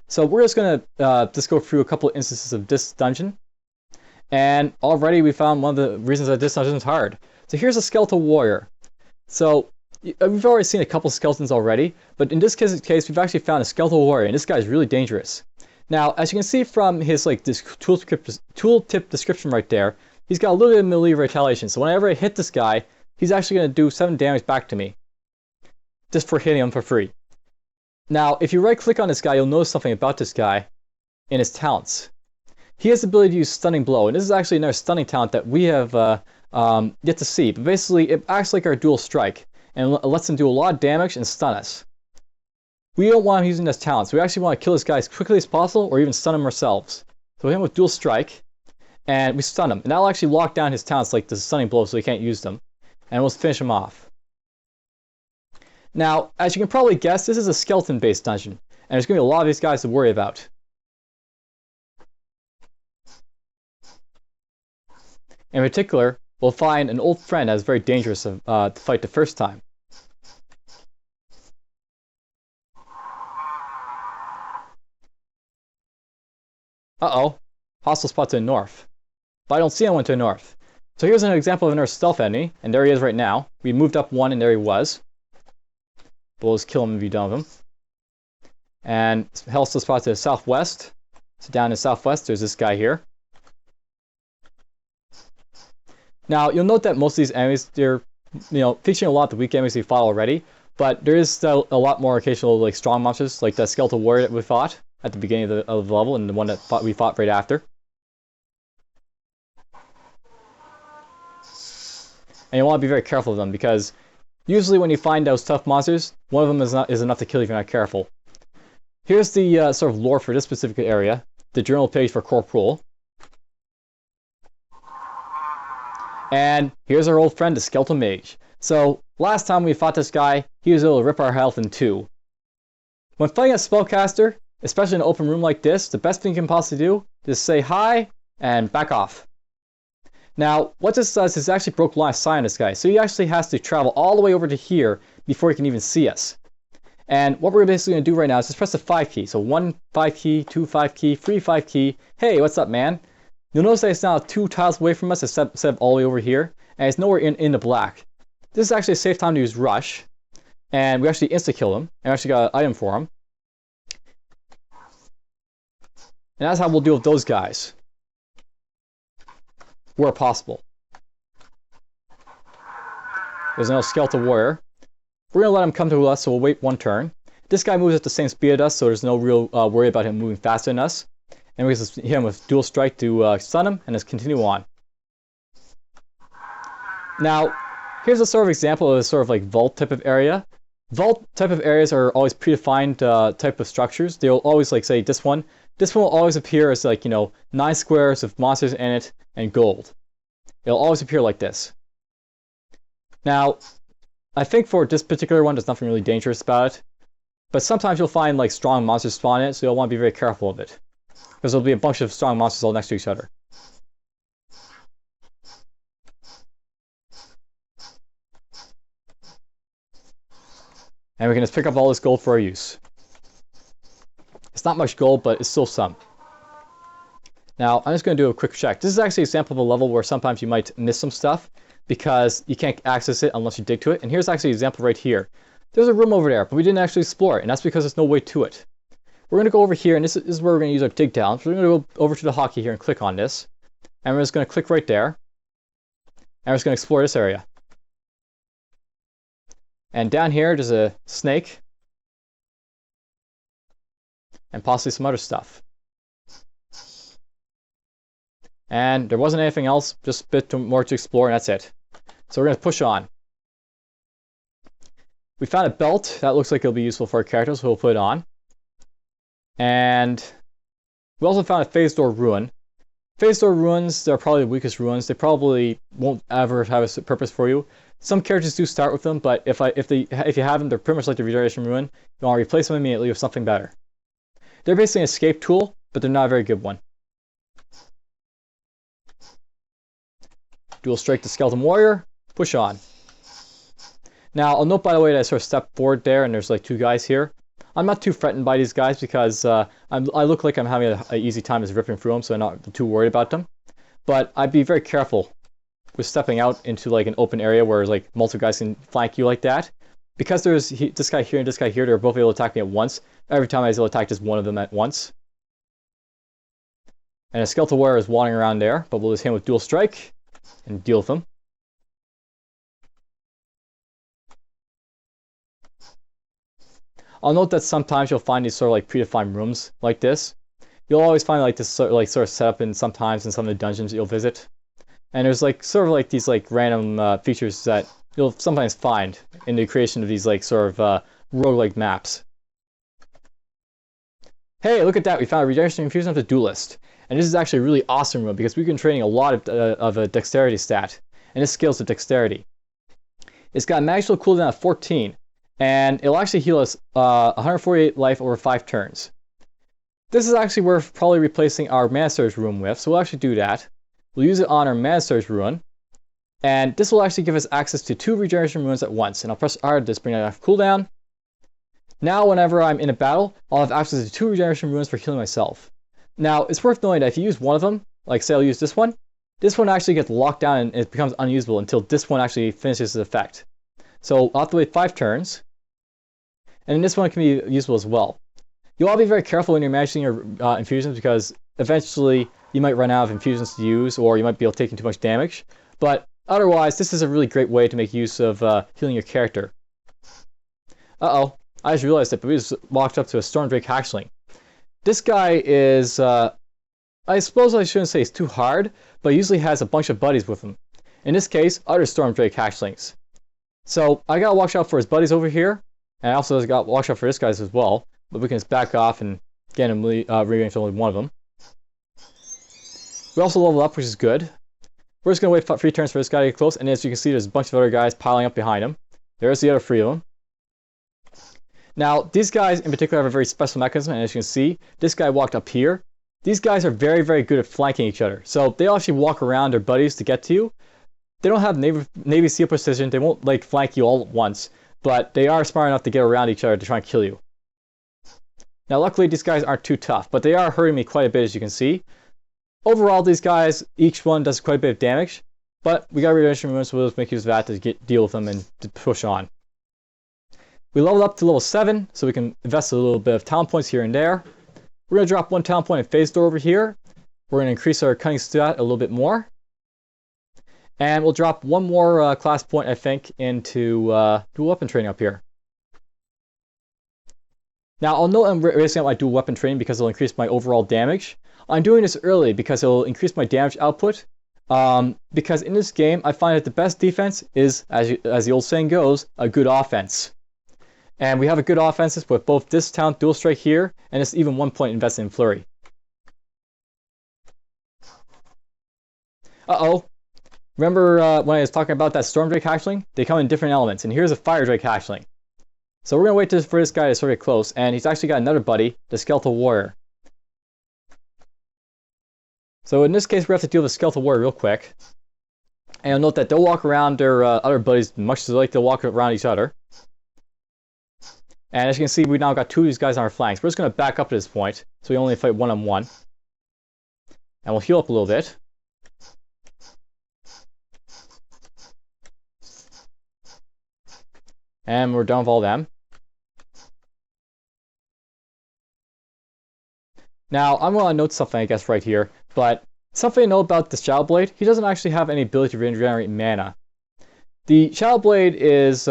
So we're just going to just go through a couple of instances of this dungeon. And already we found one of the reasons that this dungeon is hard. So here's a Skeletal Warrior. So we've already seen a couple skeletons already, but in this case we've actually found a Skeletal Warrior, and this guy is really dangerous. Now, as you can see from his this tooltip description right there, he's got a little bit of melee retaliation. So whenever I hit this guy, he's actually going to do 7 damage back to me, just for hitting him for free. Now, if you right-click on this guy, you'll notice something about this guy in his talents. He has the ability to use Stunning Blow, and this is actually another stunning talent that we have yet to see. But basically, it acts like our dual strike, and it lets him do a lot of damage and stun us. We don't want him using this talent, so we actually want to kill this guy as quickly as possible, or even stun him ourselves. So we hit him with dual strike, and we stun him. And that'll actually lock down his talents, like the Stunning Blow, so he can't use them. And we'll finish him off. Now, as you can probably guess, this is a skeleton-based dungeon, and there's going to be a lot of these guys to worry about. In particular, we'll find an old friend that is very dangerous to fight the first time. Uh-oh, hostile spot to the north. But I don't see anyone to the north. So here's an example of another stealth enemy, and there he is right now. We moved up one, and there he was. But we'll just kill him and be done with him. And hostile spot to the southwest. So down in the southwest, there's this guy here. Now, you'll note that most of these enemies, they're, featuring a lot of the weak enemies we fought already, but there is still a lot more occasional, like, strong monsters, like the Skeletal Warrior that we fought at the beginning of the level, and the one that we fought right after. And you want to be very careful of them, because usually when you find those tough monsters, one of them is enough to kill you if you're not careful. Here's the sort of lore for this specific area, the journal page for Kor'Pul. And here's our old friend, the Skeletal Mage. So, last time we fought this guy, he was able to rip our health in 2. When fighting a spellcaster, especially in an open room like this, the best thing you can possibly do is say hi and back off. Now, what this does is actually broke line of sight on this guy, so he actually has to travel all the way over to here before he can even see us. And what we're basically going to do right now is just press the 5 key. So 1 5 key, 2 5 key, 3 5 key. Hey, what's up, man? You'll notice that it's now 2 tiles away from us instead of all the way over here, and it's nowhere in the black. This is actually a safe time to use Rush, and we actually insta-kill him, and actually got an item for him. And that's how we'll deal with those guys, where possible. There's another Skeletal Warrior. We're going to let him come to us, so we'll wait one turn. This guy moves at the same speed as us, so there's no real worry about him moving faster than us. And we just hit him with Dual Strike to stun him, and just continue on. Now, here's a sort of example of a sort of like vault type of area. Vault type of areas are always predefined type of structures. They'll always like say this one will always appear as like, 9 squares with monsters in it and gold. It'll always appear like this. Now, I think for this particular one, there's nothing really dangerous about it. But sometimes you'll find like strong monsters spawn in it, so you'll want to be very careful of it. Because there'll be a bunch of strong monsters all next to each other. And we can just pick up all this gold for our use. It's not much gold, but it's still some. Now, I'm just going to do a quick check. This is actually an example of a level where sometimes you might miss some stuff because you can't access it unless you dig to it. And here's actually an example right here. There's a room over there, but we didn't actually explore it, and that's because there's no way to it. We're going to go over here, and this is where we're going to use our dig down. So we're going to go over to the hotkey here and click on this. And we're just going to click right there. And we're just going to explore this area. And down here, there's a snake. And possibly some other stuff. And there wasn't anything else, just a bit more to explore, and that's it. So we're going to push on. We found a belt. That looks like it'll be useful for our character, so we'll put it on. And we also found a phase door ruin. Phase door ruins, they're probably the weakest ruins. They probably won't ever have a purpose for you. Some characters do start with them, but if you have them, they're pretty much like the regeneration ruin. You want to replace them immediately with something better. They're basically an escape tool, but they're not a very good one. Dual Strike the Skeletal Warrior, push on. Now, I'll note by the way that I sort of stepped forward there, and there's like 2 guys here. I'm not too threatened by these guys because I look like I'm having an easy time just ripping through them, so I'm not too worried about them. But I'd be very careful with stepping out into like an open area where like multiple guys can flank you like that. Because there's this guy here and this guy here, they're both able to attack me at once. Every time I was able to attack just one of them at once. And a Skeletal Warrior is wandering around there, but we'll just hit him with Dual Strike and deal with him. I'll note that sometimes you'll find these sort of like predefined rooms like this. You'll always find like this sort of setup in sometimes in some of the dungeons that you'll visit. And there's like sort of like these like random features that you'll sometimes find in the creation of these like sort of roguelike maps. Hey, look at that! We found a regeneration infusion of the Duelist. And this is actually a really awesome room because we've been training a lot of a dexterity stat. And this scales to dexterity. It's got a magical cooldown of 14. And it'll actually heal us 148 life over 5 turns. This is actually worth probably replacing our Mana Surge Rune with, so we'll actually do that. We'll use it on our Mana Surge Rune. And this will actually give us access to 2 regeneration runes at once. And I'll press R to bring that off cooldown. Now whenever I'm in a battle, I'll have access to 2 regeneration runes for healing myself. Now, it's worth knowing that if you use one of them, like say I'll use this one actually gets locked down and it becomes unusable until this one actually finishes its effect. So I'll have to wait 5 turns. And this one can be useful as well. You'll all be very careful when you're managing your infusions because eventually you might run out of infusions to use or you might be taking too much damage. But otherwise, this is a really great way to make use of healing your character. Uh-oh, I just realized it, but we just walked up to a Stormdrake Hatchling. This guy is, I suppose I shouldn't say he's too hard, but he usually has a bunch of buddies with him. In this case, other Stormdrake Hatchlings. So I gotta watch out for his buddies over here. And I also got to watch out for this guys as well. But we can just back off and get him re-range only one of them. We also level up, which is good. We're just going to wait 3 turns for this guy to get close. And as you can see, there's a bunch of other guys piling up behind him. There's the other 3 of them. Now, these guys in particular have a very special mechanism. And as you can see, this guy walked up here. These guys are very, very good at flanking each other. So they actually walk around their buddies to get to you. They don't have Navy SEAL precision. They won't like flank you all at once. But they are smart enough to get around each other to try and kill you. Now luckily these guys aren't too tough, but they are hurting me quite a bit as you can see. Overall these guys, each one does quite a bit of damage, but we got regeneration runes, so we'll just make use of that to deal with them and to push on. We leveled up to level 7, so we can invest a little bit of talent points here and there. We're going to drop 1 talent point in Phase Door over here. We're going to increase our cunning stat a little bit more. And we'll drop one more class point, I think, into dual weapon training up here. Now, I'll note I'm raising up my dual weapon training because it'll increase my overall damage. I'm doing this early because it'll increase my damage output. Because in this game, I find that the best defense is, as the old saying goes, a good offense. And we have a good offenses with both this talent dual strike here, and it's even 1 point invested in flurry. Uh-oh. Remember when I was talking about that Storm Drake hatchling? They come in different elements, and here's a Fire Drake hatchling. So we're going to wait for this guy to sort of get close, and he's actually got another buddy, the Skeletal Warrior. So in this case, we have to deal with the Skeletal Warrior real quick. And you'll note that they'll walk around their other buddies much as they like to walk around each other. And as you can see, we now got two of these guys on our flanks. We're just going to back up at this point, so we only fight one-on-one. And we'll heal up a little bit. And we're done with all of them. Now, I'm going to note something, I guess, right here. But something to know about the Shadow Blade, he doesn't actually have any ability to regenerate mana. The Shadow Blade is,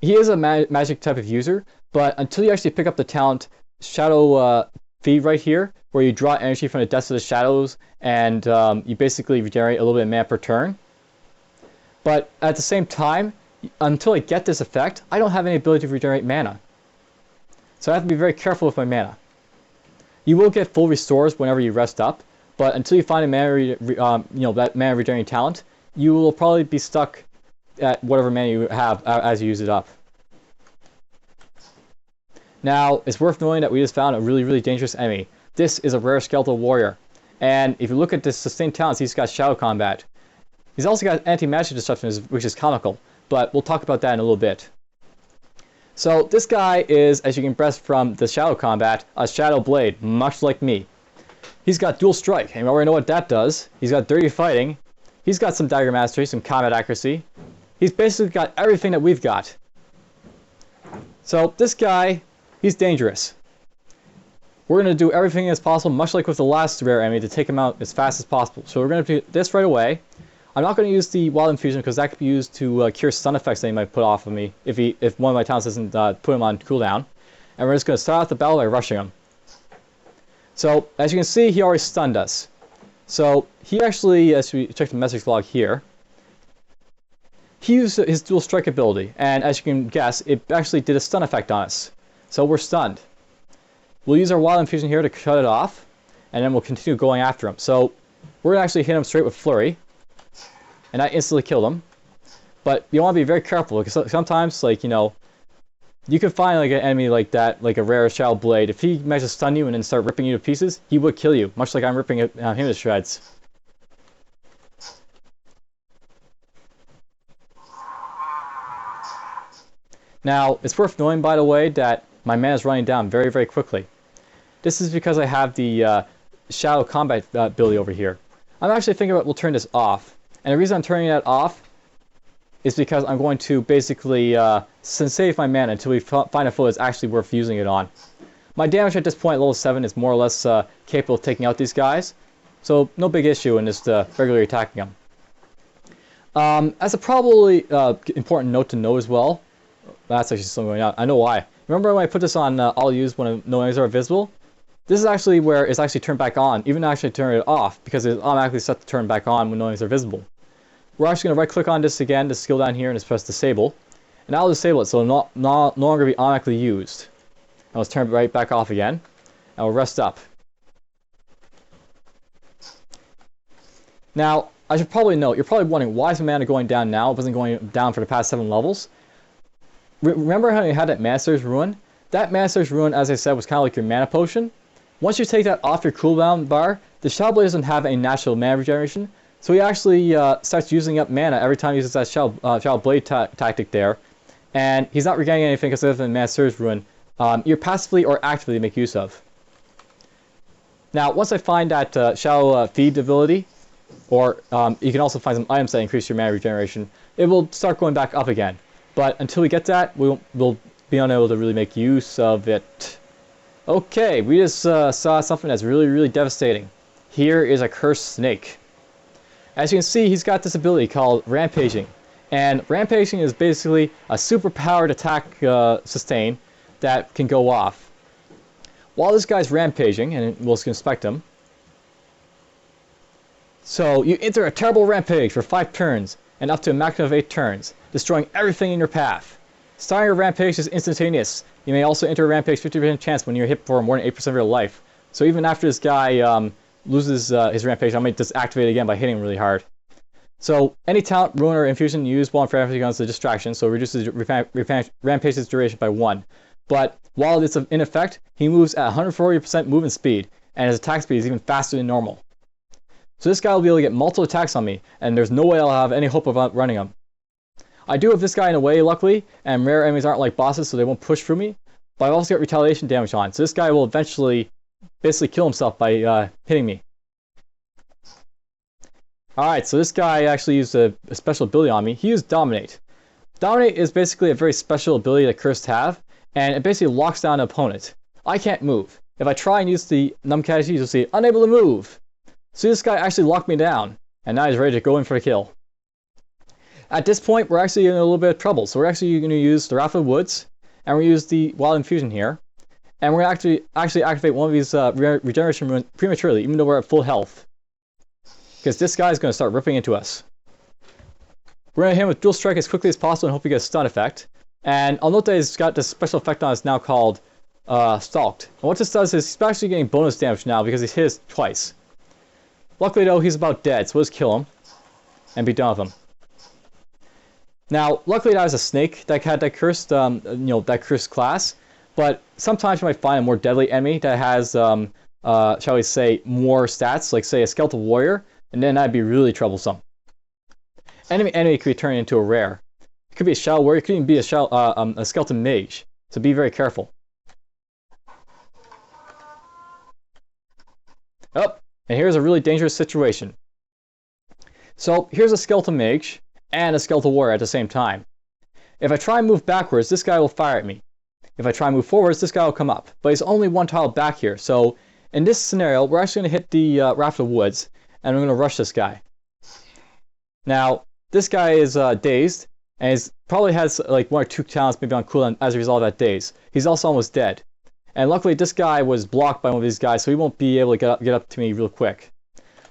he is a magic type of user, but until you actually pick up the talent Shadow Feed right here, where you draw energy from the depths of the shadows, and you basically regenerate a little bit of mana per turn. But at the same time, until I get this effect, I don't have any ability to regenerate mana. So I have to be very careful with my mana. You will get full restores whenever you rest up, but until you find a mana, that mana regenerating talent, you will probably be stuck at whatever mana you have as you use it up. Now, it's worth knowing that we just found a really, really dangerous enemy. This is a rare Skeletal Warrior, and if you look at the sustained talents, he's got Shadow Combat. He's also got Anti-Magic Disruption, which is comical, but we'll talk about that in a little bit. So this guy is, as you can guess from the Shadow Combat, a Shadow Blade, much like me. He's got Dual Strike, and we already know what that does. He's got Dirty Fighting. He's got some Dagger Mastery, some Combat Accuracy. He's basically got everything that we've got. So this guy, he's dangerous. We're going to do everything as possible, much like with the last rare enemy, to take him out as fast as possible. So we're going to do this right away. I'm not going to use the Wild Infusion because that could be used to cure stun effects that he might put off of me if one of my talents doesn't put him on cooldown. And we're just going to start out the battle by rushing him. So as you can see, he already stunned us. So he actually, as we check the message log here, he used his Dual Strike ability, and as you can guess, it actually did a stun effect on us. So we're stunned. We'll use our Wild Infusion here to cut it off, and then we'll continue going after him. So we're going to actually hit him straight with Flurry, and I instantly killed him. But you want to be very careful, because sometimes, like, you can find like an enemy like that, like a rare Shadow Blade. If he manages to stun you and then start ripping you to pieces, he would kill you, much like I'm ripping him to shreds. Now, it's worth knowing, by the way, that my mana is running down very, very quickly. This is because I have the Shadow Combat ability over here. I'm actually thinking about we'll turn this off. And the reason I'm turning that off is because I'm going to basically save my mana until we find a foe that's actually worth using it on. My damage at this point at level 7 is more or less capable of taking out these guys, so no big issue in just regularly attacking them. As a probably important note to know as well, that's actually still going on. I know why. Remember when I put this on all use when no enemies are visible? This is actually where it's actually turned back on, even actually turn it off, because it's automatically set to turn back on when no enemies are visible. We're actually going to right click on this again, this skill down here, and just press disable. And I'll disable it so it'll no longer be automatically used. And let's turn it right back off again. And we'll rest up. Now, I should probably note, you're probably wondering, why is my mana going down now? It wasn't going down for the past 7 levels. Remember how you had that Master's Ruin? That Master's Ruin, as I said, was kind of like your mana potion. Once you take that off your cooldown bar, the Shadow Blade doesn't have a natural mana regeneration. So he actually starts using up mana every time he uses that Shadow Blade tactic there. And he's not regaining anything because of the Master's Ruin. You're passively or actively make use of. Now, once I find that Shadow Feed ability, or you can also find some items that increase your mana regeneration, it will start going back up again. But until we get that, we'll be unable to really make use of it. Okay, we just saw something that's really, really devastating. Here is a cursed snake. As you can see, he's got this ability called Rampaging. And Rampaging is basically a super-powered attack sustain that can go off. While this guy's Rampaging, and we'll inspect him. So, you enter a terrible Rampage for 5 turns, and up to a maximum of 8 turns, destroying everything in your path. Starting your Rampage is instantaneous. You may also enter a Rampage 50% chance when you're hit for more than 8% of your life. So even after this guy loses his Rampage, I might just activate it again by hitting him really hard. So any talent, ruin, or infusion used while Rampaging is a distraction, so it reduces Rampage's duration by 1. But while it's in effect, he moves at 140% movement speed, and his attack speed is even faster than normal. So this guy will be able to get multiple attacks on me, and there's no way I'll have any hope of outrunning him. I do have this guy in a way, luckily, and rare enemies aren't like bosses, so they won't push through me. But I've also got retaliation damage on, so this guy will eventually basically kill himself by hitting me. Alright, so this guy actually used a special ability on me. He used Dominate. Dominate is basically a very special ability that cursed have, and it basically locks down an opponent. I can't move. If I try and use the numpad keys, you'll see unable to move. So this guy actually locked me down, and now he's ready to go in for the kill. At this point, we're actually in a little bit of trouble. So we're actually going to use the Wrath of the Woods, and we use the Wild Infusion here. And we're going to actually activate one of these regeneration runes prematurely, even though we're at full health. Because this guy is going to start ripping into us. We're going to hit him with Dual Strike as quickly as possible and hope he gets a stun effect. And I'll note that he's got this special effect on us now called Stalked. And what this does is he's actually getting bonus damage now because he's hit us twice. Luckily though, he's about dead, so let's kill him and be done with him. Now, luckily that was a snake that had that cursed, that cursed class. But sometimes you might find a more deadly enemy that has, shall we say, more stats, like say a Skeletal Warrior, and then that'd be really troublesome. Enemy could be turned into a rare. It could be a Shadow Warrior, it could even be a Skeleton Mage. So be very careful. Oh, and here's a really dangerous situation. So here's a Skeleton Mage and a Skeletal Warrior at the same time. If I try and move backwards, this guy will fire at me. If I try and move forwards, this guy will come up. But he's only one tile back here. So in this scenario, we're actually going to hit the Raft of Woods, and we're going to rush this guy. Now, this guy is dazed, and he probably has like 1 or 2 talents maybe on cooldown as a result of that daze. He's also almost dead. And luckily, this guy was blocked by one of these guys, so he won't be able to get up to me real quick.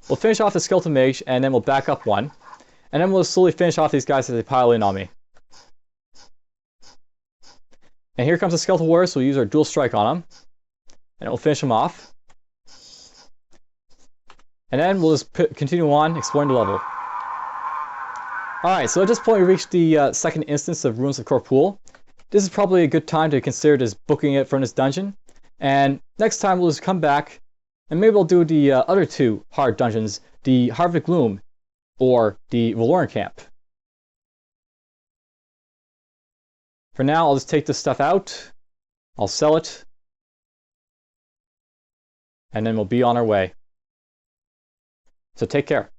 We'll finish off the Skeleton Mage, and then we'll back up one. And then we'll slowly finish off these guys as they pile in on me. And here comes the Skeletal Warrior, so we'll use our Dual Strike on him. And it will finish him off. And then we'll just continue on exploring the level. Alright, so at this point we reached the second instance of Ruins of Kor'Pul. This is probably a good time to consider just booking it from this dungeon. And next time we'll just come back, and maybe we'll do the other 2 hard dungeons, the Harvest of Gloom, or the Valoran Camp. For now, I'll just take this stuff out, I'll sell it, and then we'll be on our way. So take care.